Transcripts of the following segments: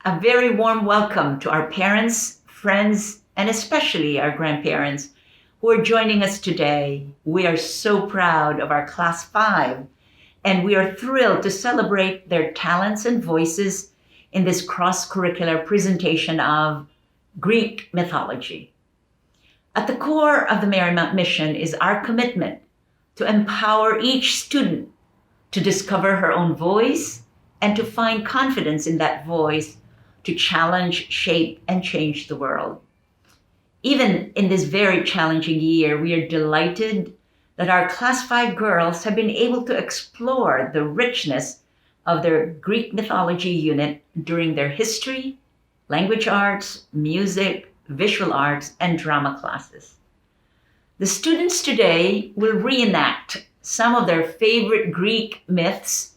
A very warm welcome to our parents, friends, and especially our grandparents who are joining us today. We are so proud of our Class 5, and we are thrilled to celebrate their talents and voices in this cross-curricular presentation of Greek mythology. At the core of the Marymount mission is our commitment to empower each student to discover her own voice and to find confidence in that voice to challenge, shape, and change the world. Even in this very challenging year, we are delighted that our Class 5 girls have been able to explore the richness of their Greek mythology unit during their history, language arts, music, visual arts, and drama classes. The students today will reenact some of their favorite Greek myths,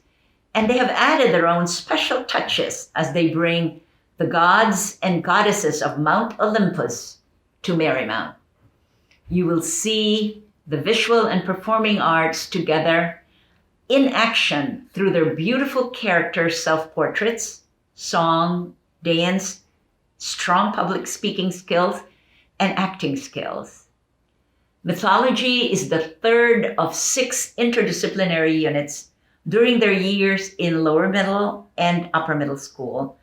and they have added their own special touches as they bring the gods and goddesses of Mount Olympus to Marymount. You will see the visual and performing arts together in action through their beautiful character self-portraits, song, dance, strong public speaking skills, and acting skills. Mythology is the third of 6 interdisciplinary units during their years in lower middle and upper middle school.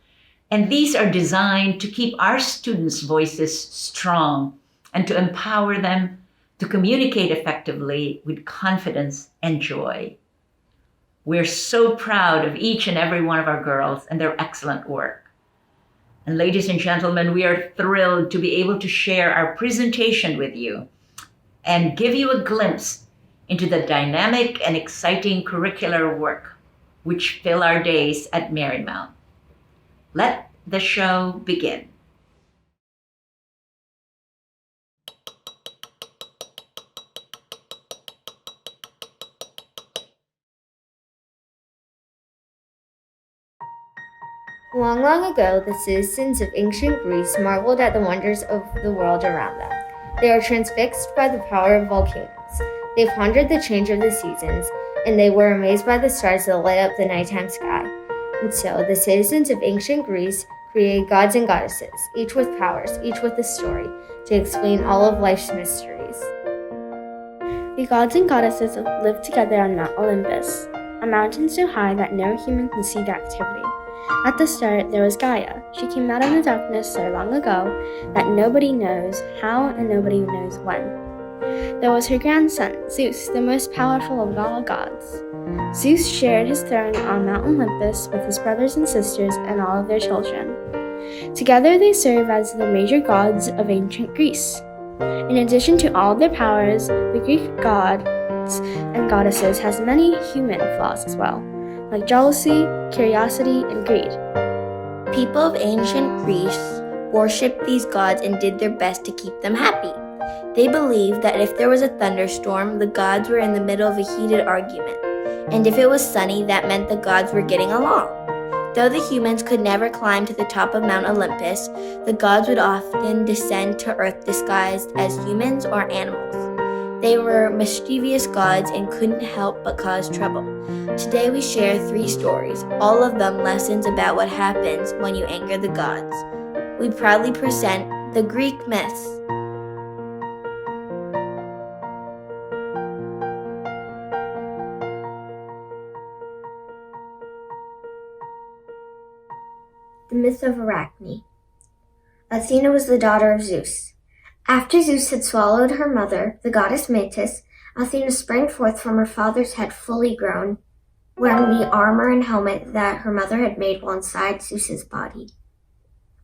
And these are designed to keep our students' voices strong and to empower them to communicate effectively with confidence and joy. We're so proud of each and every one of our girls and their excellent work. And ladies and gentlemen, we are thrilled to be able to share our presentation with you and give you a glimpse into the dynamic and exciting curricular work which fill our days at Marymount. Let the show begin. Long, long ago, the citizens of ancient Greece marveled at the wonders of the world around them. They were transfixed by the power of volcanoes. They pondered the change of the seasons, and they were amazed by the stars that light up the nighttime sky. And so, the citizens of ancient Greece created gods and goddesses, each with powers, each with a story, to explain all of life's mysteries. The gods and goddesses lived together on Mount Olympus, a mountain so high that no human can see the activity. At the start, there was Gaia. She came out of the darkness so long ago that nobody knows how and nobody knows when. There was her grandson, Zeus, the most powerful of all gods. Zeus shared his throne on Mount Olympus with his brothers and sisters and all of their children. Together they serve as the major gods of ancient Greece. In addition to all of their powers, the Greek gods and goddesses has many human flaws as well, like jealousy, curiosity, and greed. People of ancient Greece worshipped these gods and did their best to keep them happy. They believed that if there was a thunderstorm, the gods were in the middle of a heated argument. And if it was sunny, that meant the gods were getting along. Though the humans could never climb to the top of Mount Olympus, the gods would often descend to earth disguised as humans or animals. They were mischievous gods and couldn't help but cause trouble. Today we share 3 stories, all of them lessons about what happens when you anger the gods. We proudly present the Greek myths. The Myth of Arachne. Athena was the daughter of Zeus. After Zeus had swallowed her mother, the goddess Metis, Athena sprang forth from her father's head fully grown, wearing the armor and helmet that her mother had made while inside Zeus's body.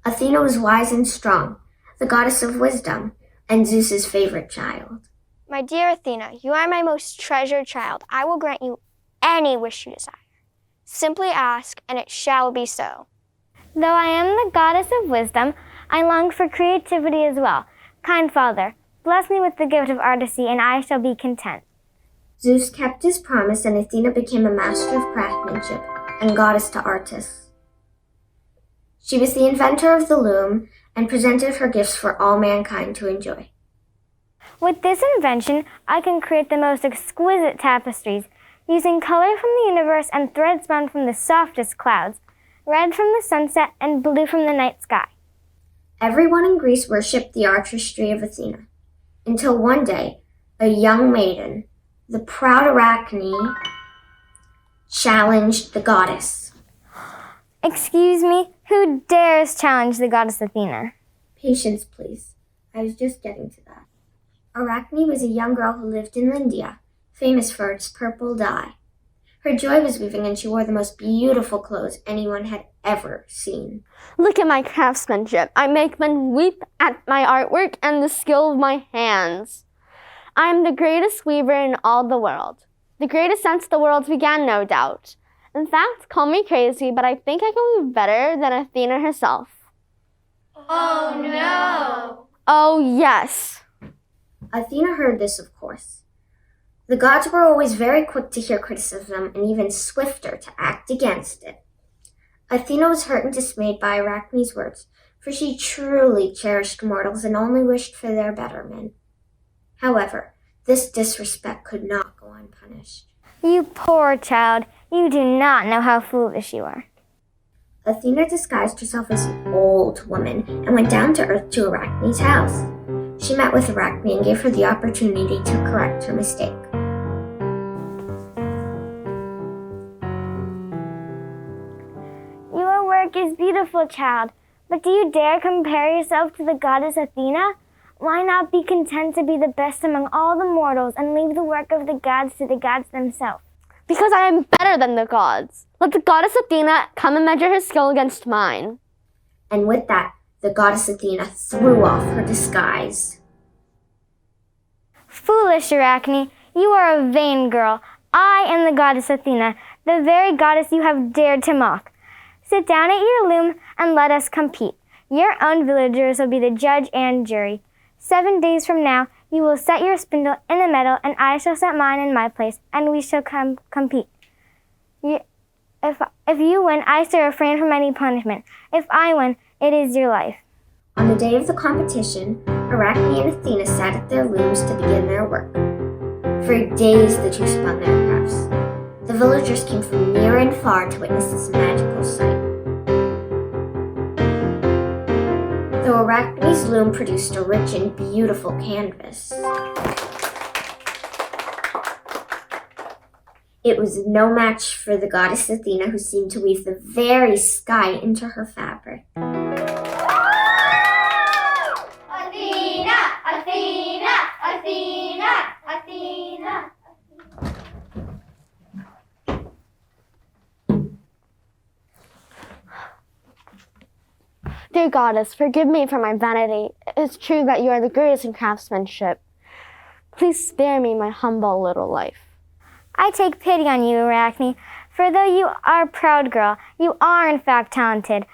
Athena was wise and strong, the goddess of wisdom, and Zeus's favorite child. My dear Athena, you are my most treasured child. I will grant you any wish you desire. Simply ask, and it shall be so. Though I am the goddess of wisdom, I long for creativity as well. Kind Father, bless me with the gift of artistry, and I shall be content. Zeus kept his promise, and Athena became a master of craftsmanship and goddess to artists. She was the inventor of the loom and presented her gifts for all mankind to enjoy. With this invention, I can create the most exquisite tapestries, using color from the universe and thread spun from the softest clouds. red from the sunset and blue from the night sky. Everyone in Greece worshipped the artistry of Athena, until one day, a young maiden, the proud Arachne, challenged the goddess. Excuse me, who dares challenge the goddess Athena? Patience, please. I was just getting to that. Arachne was a young girl who lived in India, famous for its purple dye. Her joy was weaving, and she wore the most beautiful clothes anyone had ever seen. Look at my craftsmanship. I make men weep at my artwork and the skill of my hands. I am the greatest weaver in all the world. The greatest since the world began, no doubt. In fact, call me crazy, but I think I can weave better than Athena herself. Oh no! Oh yes. Athena heard this, of course. The gods were always very quick to hear criticism and even swifter to act against it. Athena was hurt and dismayed by Arachne's words, for she truly cherished mortals and only wished for their betterment. However, this disrespect could not go unpunished. You poor child, you do not know how foolish you are. Athena disguised herself as an old woman and went down to earth to Arachne's house. She met with Arachne and gave her the opportunity to correct her mistake. Your work is beautiful, child, but do you dare compare yourself to the goddess Athena? Why not be content to be the best among all the mortals and leave the work of the gods to the gods themselves? Because I am better than the gods. Let the goddess Athena come and measure her skill against mine. And with that, the goddess Athena threw off her disguise. Foolish Arachne, you are a vain girl. I am the goddess Athena, the very goddess you have dared to mock. Sit down at your loom and let us compete. Your own villagers will be the judge and jury. 7 days from now, you will set your spindle in the meadow, and I shall set mine in my place, and we shall compete. If you win, I shall refrain from any punishment. If I win, it is your life. On the day of the competition, Arachne and Athena sat at their looms to begin their work. For days the two spun their crafts. The villagers came from near and far to witness this magical sight. Though Arachne's loom produced a rich and beautiful canvas, it was no match for the goddess Athena, who seemed to weave the very sky into her fabric. Athena, Athena, Athena, Athena. Dear goddess, forgive me for my vanity. It is true that you are the greatest in craftsmanship. Please spare me my humble little life. I take pity on you, Arachne, for though you are a proud girl, you are in fact talented.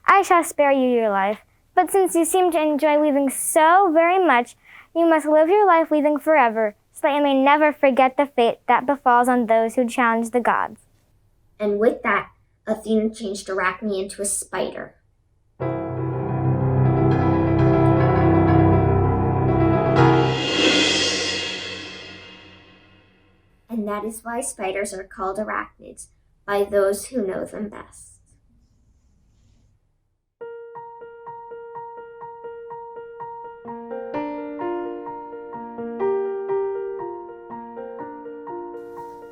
I shall spare you your life, but since you seem to enjoy weaving so very much, you must live your life weaving forever, so that you may never forget the fate that befalls on those who challenge the gods. And with that, Athena changed Arachne into a spider. And that is why spiders are called arachnids, by those who know them best.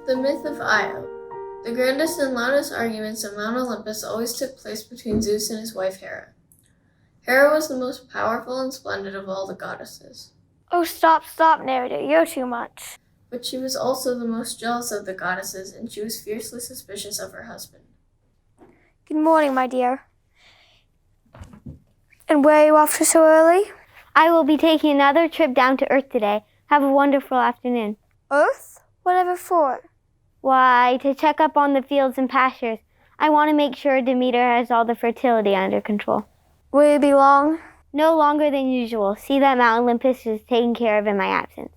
The myth of Io. The grandest and loudest arguments of Mount Olympus always took place between Zeus and his wife Hera. Hera was the most powerful and splendid of all the goddesses. Oh, stop, narrator, you're too much. But she was also the most jealous of the goddesses, and she was fiercely suspicious of her husband. Good morning, my dear. And where are you off to so early? I will be taking another trip down to Earth today. Have a wonderful afternoon. Earth? Whatever for? Why, to check up on the fields and pastures. I want to make sure Demeter has all the fertility under control. Will you be long? No longer than usual. See that Mount Olympus is taken care of in my absence.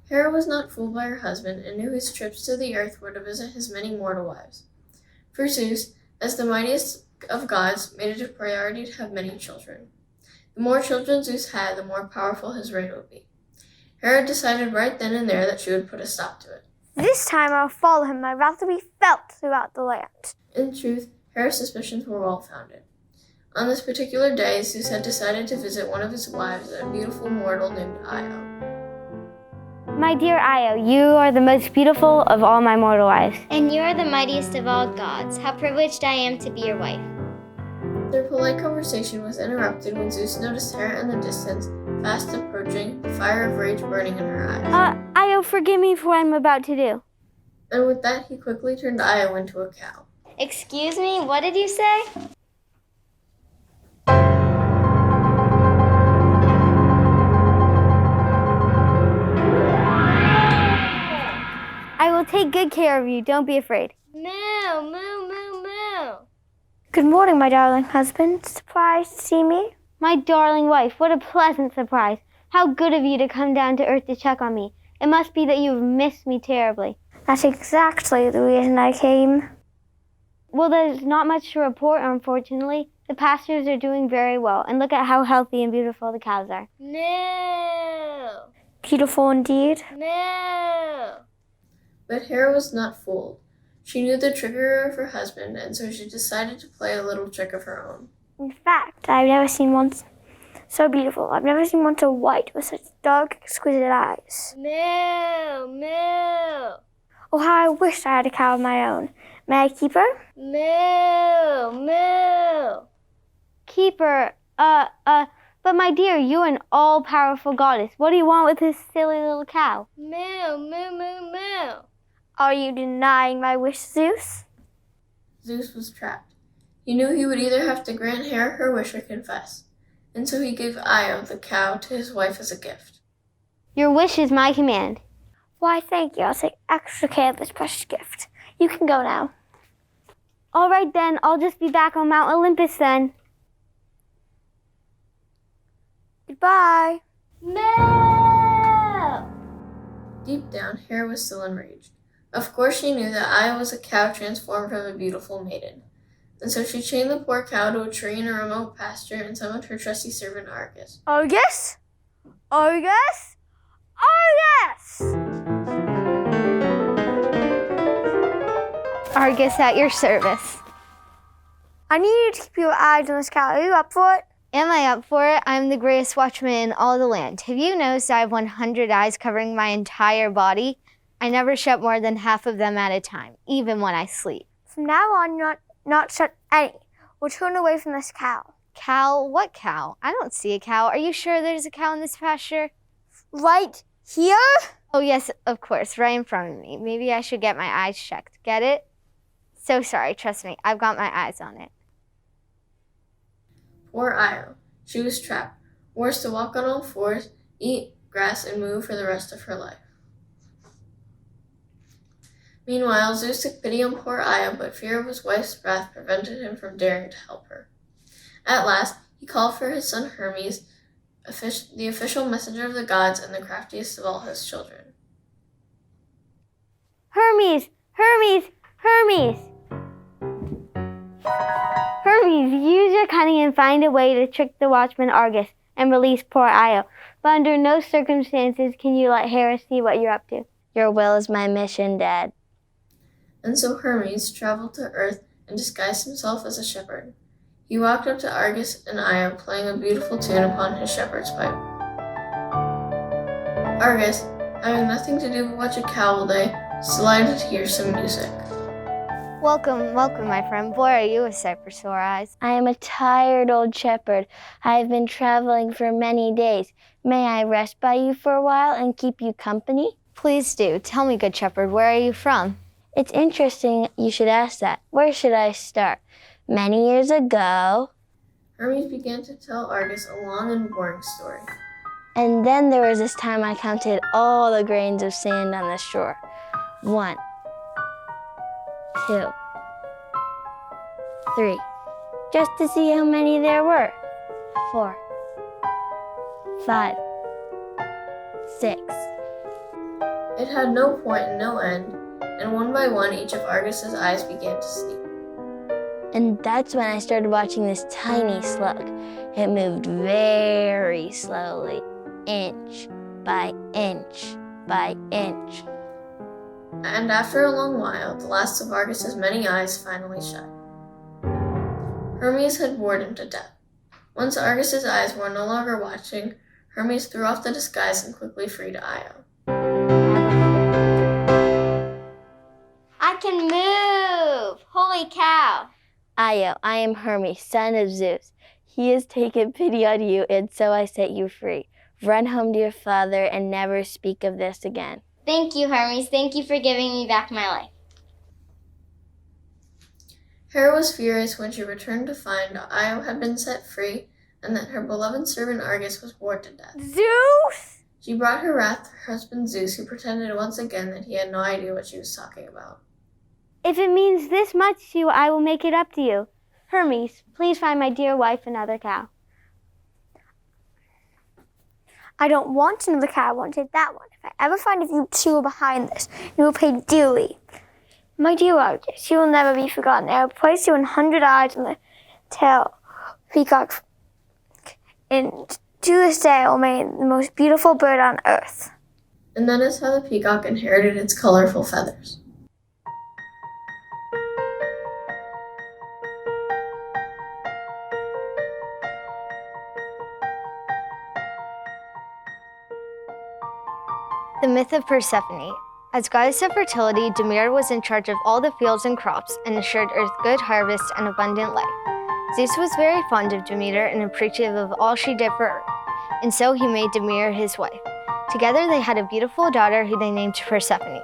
Hera was not fooled by her husband and knew his trips to the earth were to visit his many mortal wives. For Zeus, as the mightiest of gods, made it a priority to have many children. The more children Zeus had, the more powerful his reign would be. Hera decided right then and there that she would put a stop to it. This time I'll follow him, my wrath will be felt throughout the land. In truth, Hera's suspicions were well founded. On this particular day, Zeus had decided to visit one of his wives, a beautiful mortal named Io. My dear Io, you are the most beautiful of all my mortal wives. And you are the mightiest of all gods. How privileged I am to be your wife. Their polite conversation was interrupted when Zeus noticed Hera in the distance, fast approaching, the fire of rage burning in her eyes. Io, forgive me for what I'm about to do. And with that, he quickly turned Io into a cow. Excuse me, what did you say? I will take good care of you. Don't be afraid. Moo, moo, moo, moo. Good morning, my darling husband. Surprised to see me? My darling wife, what a pleasant surprise. How good of you to come down to earth to check on me. It must be that you've missed me terribly. That's exactly the reason I came. Well, there's not much to report, unfortunately. The pastures are doing very well, and look at how healthy and beautiful the cows are. Moo, Beautiful indeed. moo. But Hera was not fooled. She knew the trickery of her husband, and so she decided to play a little trick of her own. In fact, I've never seen one so beautiful. I've never seen one so white with such dark, exquisite eyes. Moo, moo. Oh, how I wish I had a cow of my own. May I keep her? Moo, moo. Keep her? But my dear, you're an all-powerful goddess. What do you want with this silly little cow? Moo, moo, moo, moo. Are you denying my wish, Zeus? Zeus was trapped. He knew he would either have to grant Hera her wish or confess, and so he gave Io, the cow, to his wife as a gift. Your wish is my command. Why, thank you. I'll take extra care of this precious gift. You can go now. All right, then. I'll just be back on Mount Olympus, then. Goodbye. Moo. Deep down, Hera was still enraged. Of course she knew that Io was a cow transformed from a beautiful maiden, and so she chained the poor cow to a tree in a remote pasture and summoned her trusty servant Argus. Argus? Argus? Argus! Argus, at your service. I need you to keep your eyes on this cow. Are you up for it? Am I up for it? I'm the greatest watchman in all the land. Have you noticed I have 100 eyes covering my entire body? I never shut more than half of them at a time, even when I sleep. From now on, not shut any. We'll turn away from this cow. Cow? What cow? I don't see a cow. Are you sure there's a cow in this pasture? Right here? Oh, yes, of course, right in front of me. Maybe I should get my eyes checked. Get it? So sorry, trust me. I've got my eyes on it. Poor Io. She was trapped, forced to walk on all fours, eat grass, and move for the rest of her life. Meanwhile, Zeus took pity on poor Io, but fear of his wife's wrath prevented him from daring to help her. At last, he called for his son Hermes, the official messenger of the gods and the craftiest of all his children. Hermes! Hermes! Hermes! Hermes, use your cunning and find a way to trick the watchman Argus and release poor Io. But under no circumstances can you let Hera see what you're up to. Your will is my mission, Dad. And so Hermes traveled to Earth and disguised himself as a shepherd. He walked up to Argus and Io, playing a beautiful tune upon his shepherd's pipe. Argus, having nothing to do but watch a cow all day, was delighted to hear some music. Welcome, my friend. Boy, are you a sight for sore eyes. I am a tired old shepherd. I have been traveling for many days. May I rest by you for a while and keep you company? Please do. Tell me, good shepherd, where are you from? It's interesting you should ask that. Where should I start? Many years ago. Hermes began to tell Argus a long and boring story. And then there was this time I counted all the grains of sand on the shore. 1, 2, 3. Just to see how many there were. 4, 5, 6. It had no point and no end, and one by one each of Argus's eyes began to sleep. And that's when I started watching this tiny slug. It moved very slowly, inch by inch by inch. And after a long while, the last of Argus's many eyes finally shut. Hermes had bored him to death. Once Argus's eyes were no longer watching, Hermes threw off the disguise and quickly freed Io. I can move! Holy cow! Io, I am Hermes, son of Zeus. He has taken pity on you, and so I set you free. Run home to your father and never speak of this again. Thank you, Hermes. Thank you for giving me back my life. Hera was furious when she returned to find Io had been set free and that her beloved servant Argus was bored to death. Zeus! She brought her wrath to her husband Zeus, who pretended once again that he had no idea what she was talking about. If it means this much to you, I will make it up to you. Hermes, please find my dear wife another cow. I don't want another cow, I want to take that one. If I ever find you two are behind this, you will pay dearly. My dear Argus, you will never be forgotten. I will place you 100 eyes on the tail peacock. And to this day, I will make the most beautiful bird on earth. And that is how the peacock inherited its colorful feathers. The myth of Persephone. As goddess of fertility, Demeter was in charge of all the fields and crops and assured Earth good harvests and abundant life. Zeus was very fond of Demeter and appreciative of all she did for Earth, and so he made Demeter his wife. Together they had a beautiful daughter who they named Persephone.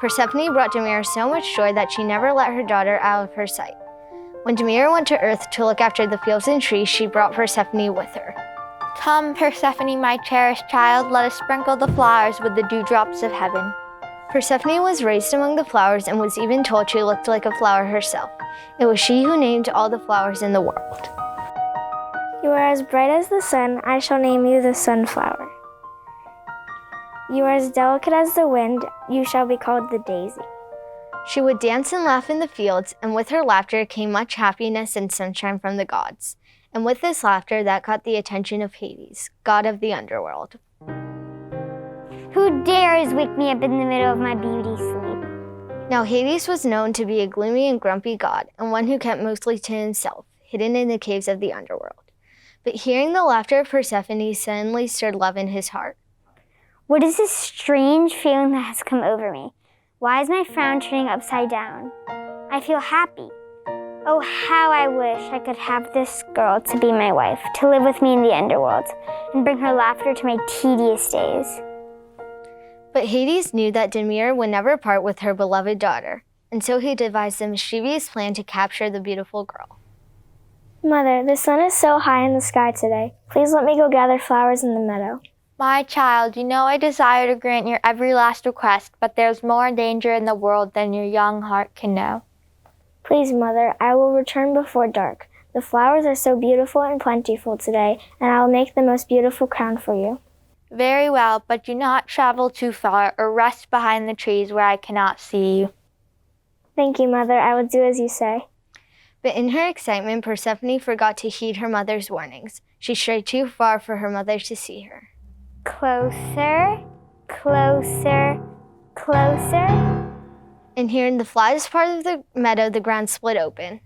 Persephone brought Demeter so much joy that she never let her daughter out of her sight. When Demeter went to Earth to look after the fields and trees, she brought Persephone with her. Come, Persephone, my cherished child, let us sprinkle the flowers with the dewdrops of heaven. Persephone was raised among the flowers and was even told she looked like a flower herself. It was she who named all the flowers in the world. You are as bright as the sun, I shall name you the sunflower. You are as delicate as the wind, you shall be called the daisy. She would dance and laugh in the fields, and with her laughter came much happiness and sunshine from the gods. And with this laughter, that caught the attention of Hades, god of the underworld. Who dares wake me up in the middle of my beauty sleep? Now Hades was known to be a gloomy and grumpy god, and one who kept mostly to himself, hidden in the caves of the underworld. But hearing the laughter of Persephone suddenly stirred love in his heart. What is this strange feeling that has come over me? Why is my frown turning upside down? I feel happy. Oh, how I wish I could have this girl to be my wife, to live with me in the underworld, and bring her laughter to my tedious days. But Hades knew that Demeter would never part with her beloved daughter, and so he devised a mischievous plan to capture the beautiful girl. Mother, the sun is so high in the sky today. Please let me go gather flowers in the meadow. My child, you know I desire to grant your every last request, but there's more danger in the world than your young heart can know. Please, Mother, I will return before dark. The flowers are so beautiful and plentiful today, and I will make the most beautiful crown for you. Very well, but do not travel too far or rest behind the trees where I cannot see you. Thank you, Mother. I will do as you say. But in her excitement, Persephone forgot to heed her mother's warnings. She strayed too far for her mother to see her. Closer, closer, closer. And here in the flattest part of the meadow, the ground split open.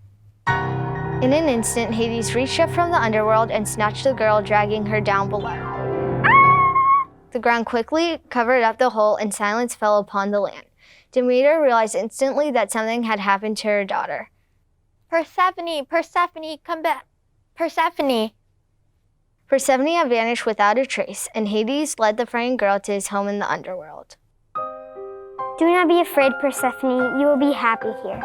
In an instant, Hades reached up from the underworld and snatched the girl, dragging her down below. The ground quickly covered up the hole and silence fell upon the land. Demeter realized instantly that something had happened to her daughter. Persephone, Persephone, come back. Persephone. Persephone had vanished without a trace, and Hades led the frightened girl to his home in the underworld. Do not be afraid, Persephone. You will be happy here.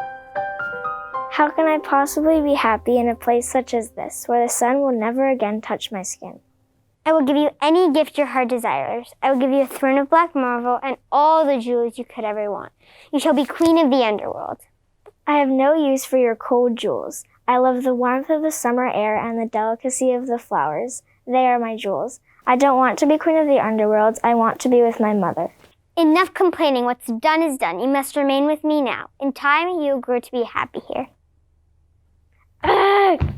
How can I possibly be happy in a place such as this, where the sun will never again touch my skin? I will give you any gift your heart desires. I will give you a throne of black marble and all the jewels you could ever want. You shall be queen of the underworld. I have no use for your cold jewels. I love the warmth of the summer air and the delicacy of the flowers. They are my jewels. I don't want to be queen of the underworld. I want to be with my mother. Enough complaining. What's done is done. You must remain with me now. In time, you will grow to be happy here. Ugh!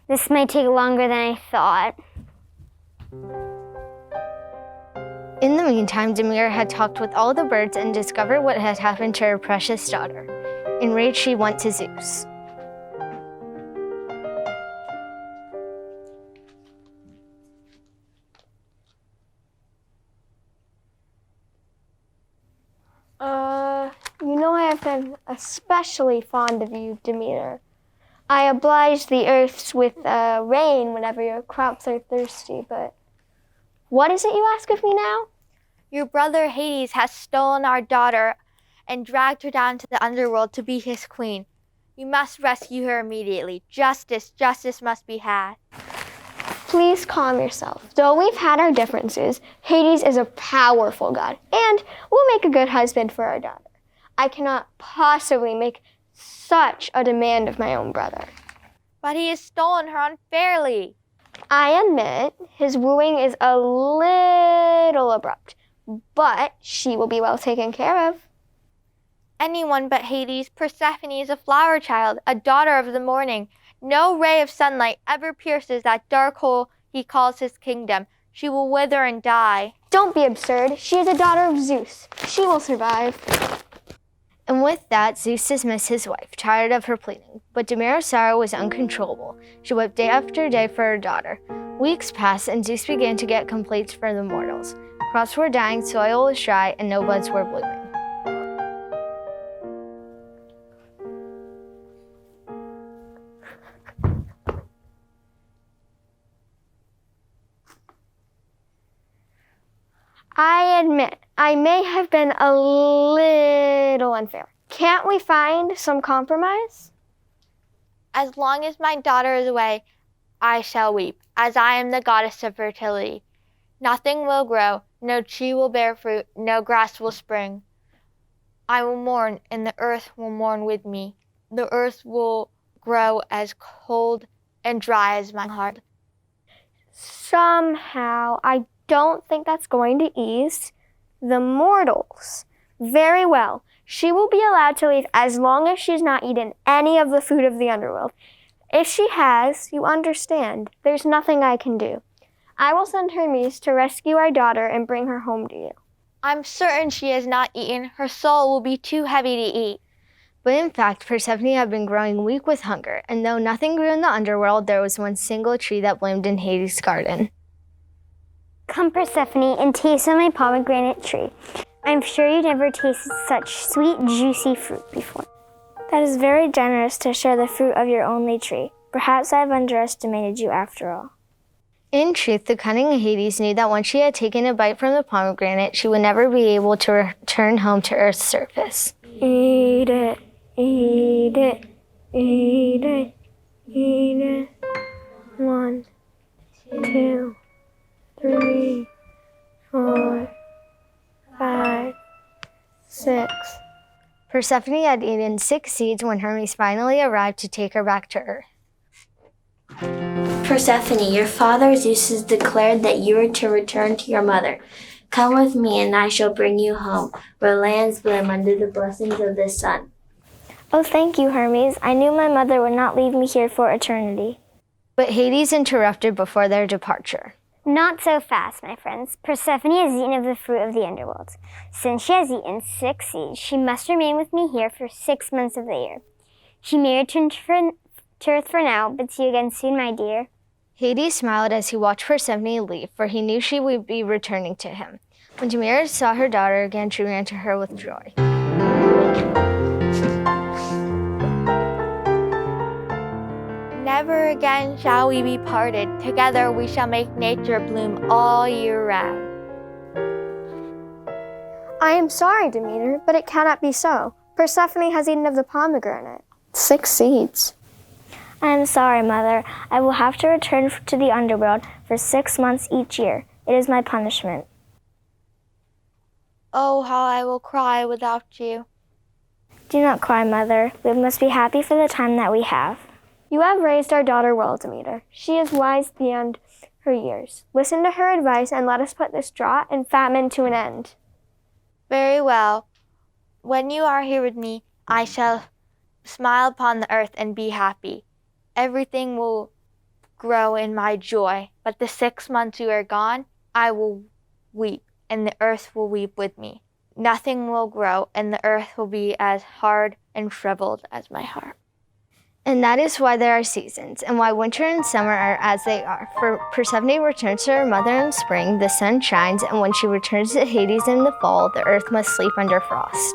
This may take longer than I thought. In the meantime, Demeter had talked with all the birds and discovered what had happened to her precious daughter. Enraged, she went to Zeus. been especially fond of you, Demeter. I oblige the earths with rain whenever your crops are thirsty, but what is it you ask of me now? Your brother Hades has stolen our daughter and dragged her down to the underworld to be his queen. You must rescue her immediately. Justice must be had. Please calm yourself. Though we've had our differences, Hades is a powerful god, and will make a good husband for our daughter. I cannot possibly make such a demand of my own brother. But he has stolen her unfairly. I admit his wooing is a little abrupt, but she will be well taken care of. Anyone but Hades. Persephone is a flower child, a daughter of the morning. No ray of sunlight ever pierces that dark hole he calls his kingdom. She will wither and die. Don't be absurd. She is a daughter of Zeus. She will survive. And with that, Zeus dismissed his wife, tired of her pleading. But Demeter's sorrow was uncontrollable. She wept day after day for her daughter. Weeks passed, and Zeus began to get complaints from the mortals. Crops were dying, soil was dry, and no buds were blooming. I admit, I may have been a little unfair. Can't we find some compromise? As long as my daughter is away, I shall weep, as I am the goddess of fertility. Nothing will grow, no tree will bear fruit, no grass will spring. I will mourn, and the earth will mourn with me. The earth will grow as cold and dry as my heart. Somehow, I don't think that's going to ease the mortals. Very well. She will be allowed to leave as long as she's not eaten any of the food of the underworld. If she has, you understand, there's nothing I can do. I will send Hermes to rescue our daughter and bring her home to you. I'm certain she has not eaten. Her soul will be too heavy to eat. But in fact, Persephone had been growing weak with hunger, and though nothing grew in the underworld, there was one single tree that bloomed in Hades' garden. Come, Persephone, and taste of my pomegranate tree. I'm sure you never tasted such sweet, juicy fruit before. That is very generous to share the fruit of your only tree. Perhaps I have underestimated you after all. In truth, the cunning Hades knew that once she had taken a bite from the pomegranate, she would never be able to return home to Earth's surface. Eat it, eat it, eat it, eat it. 1, 2, 3, 4, 5, 6. Persephone had eaten 6 seeds when Hermes finally arrived to take her back to Earth. Persephone, your father Zeus has declared that you are to return to your mother. Come with me, and I shall bring you home, where lands bloom under the blessings of the sun. Oh, thank you, Hermes. I knew my mother would not leave me here for eternity. But Hades interrupted before their departure. Not so fast, my friends. Persephone has eaten of the fruit of the underworld. Since she has eaten 6 seeds, she must remain with me here for 6 months of the year. She may return to Earth for now, but see you again soon, my dear. Hades smiled as he watched Persephone leave, for he knew she would be returning to him. When Demeter saw her daughter again, she ran to her with joy. Never again shall we be parted. Together we shall make nature bloom all year round. I am sorry, Demeter, but it cannot be so. Persephone has eaten of the pomegranate. 6 seeds. I am sorry, Mother. I will have to return to the underworld for 6 months each year. It is my punishment. Oh, how I will cry without you. Do not cry, Mother. We must be happy for the time that we have. You have raised our daughter well, Demeter. She is wise beyond her years. Listen to her advice and let us put this drought and famine to an end. Very well. When you are here with me, I shall smile upon the earth and be happy. Everything will grow in my joy. But the 6 months you are gone, I will weep, and the earth will weep with me. Nothing will grow, and the earth will be as hard and shriveled as my heart. And that is why there are seasons, and why winter and summer are as they are. For Persephone returns to her mother in spring, the sun shines, and when she returns to Hades in the fall, the earth must sleep under frost.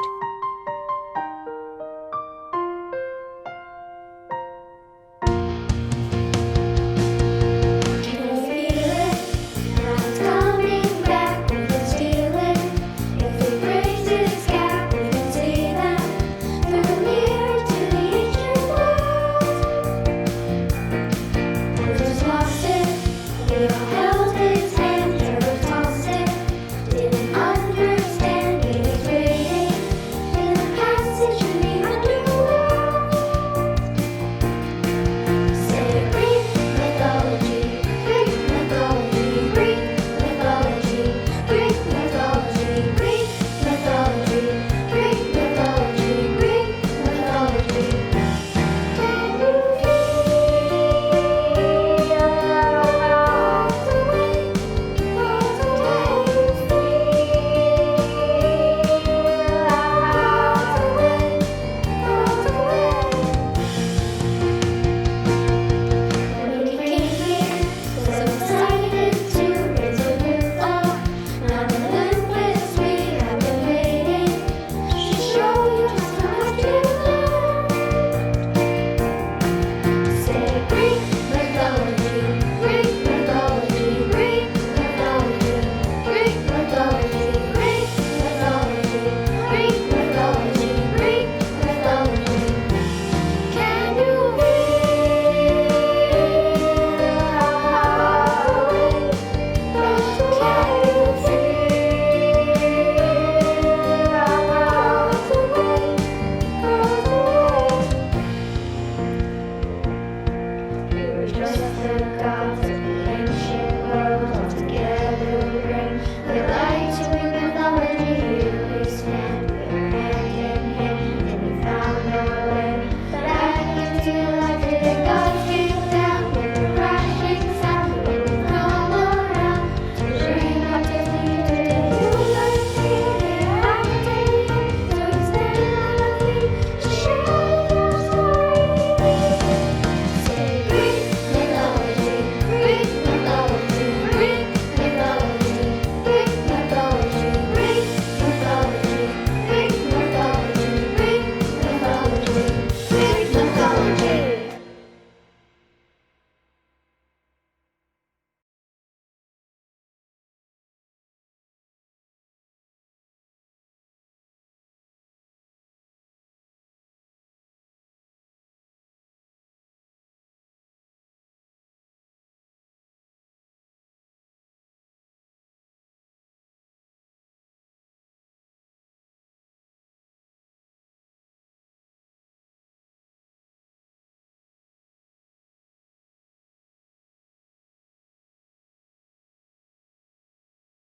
we're just the gods